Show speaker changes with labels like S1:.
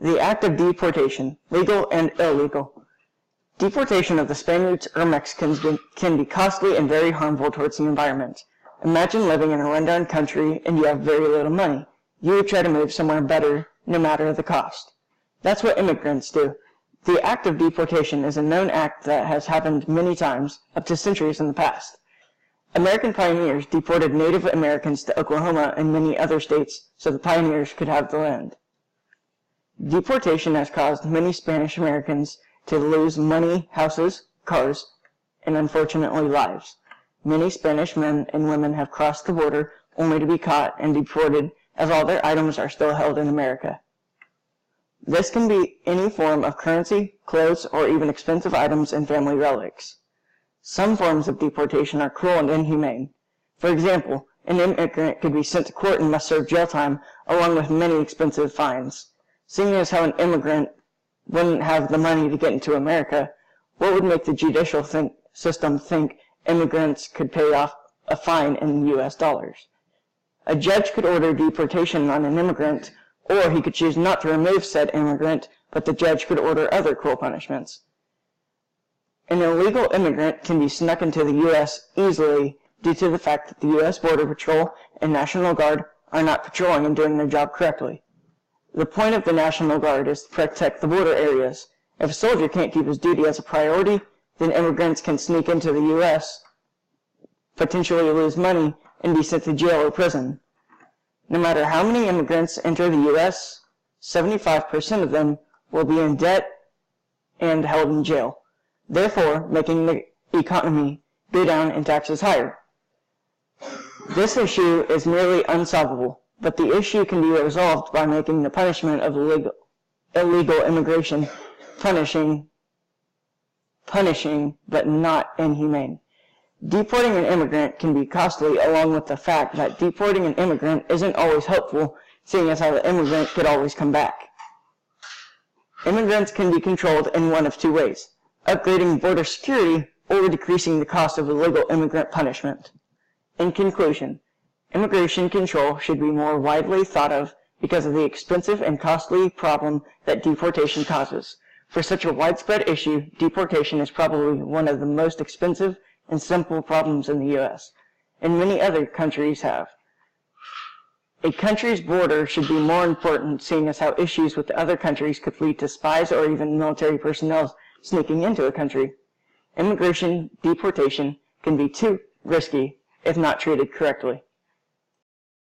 S1: The act of deportation, legal and illegal. Deportation of the Spaniards or Mexicans can be costly and very harmful towards the environment. Imagine living in a rundown country and you have very little money. You would try to move somewhere better, no matter the cost. That's what immigrants do. The act of deportation is a known act that has happened many times, up to centuries in the past. American pioneers deported Native Americans to Oklahoma and many other states so the pioneers could have the land. Deportation has caused many Spanish Americans to lose money, houses, cars, and unfortunately lives. Many Spanish men and women have crossed the border only to be caught and deported, as all their items are still held in America. This can be any form of currency, clothes, or even expensive items and family relics. Some forms of deportation are cruel and inhumane. For example, an immigrant could be sent to court and must serve jail time along with many expensive fines. Seeing as how an immigrant wouldn't have the money to get into America, what would make the judicial system think immigrants could pay off a fine in US dollars? A judge could order deportation on an immigrant, or he could choose not to remove said immigrant, but the judge could order other cruel punishments. An illegal immigrant can be snuck into the U.S. easily due to the fact that the U.S. Border Patrol and National Guard are not patrolling and doing their job correctly. The point of the National Guard is to protect the border areas. If a soldier can't keep his duty as a priority, then immigrants can sneak into the U.S., potentially lose money, and be sent to jail or prison. No matter how many immigrants enter the U.S., 75% of them will be in debt and held in jail, therefore making the economy go down and taxes higher. This issue is nearly unsolvable, but the issue can be resolved by making the punishment of illegal immigration punishing but not inhumane. Deporting an immigrant can be costly, along with the fact that deporting an immigrant isn't always helpful, seeing as how the immigrant could always come back. Immigrants can be controlled in one of two ways: upgrading border security or decreasing the cost of illegal immigrant punishment. In conclusion, immigration control should be more widely thought of because of the expensive and costly problem that deportation causes. For such a widespread issue, deportation is probably one of the most expensive and simple problems in the U.S., and many other countries have. A country's border should be more important, seeing as how issues with other countries could lead to spies or even military personnel sneaking into a country. Immigration deportation can be too risky if not treated correctly.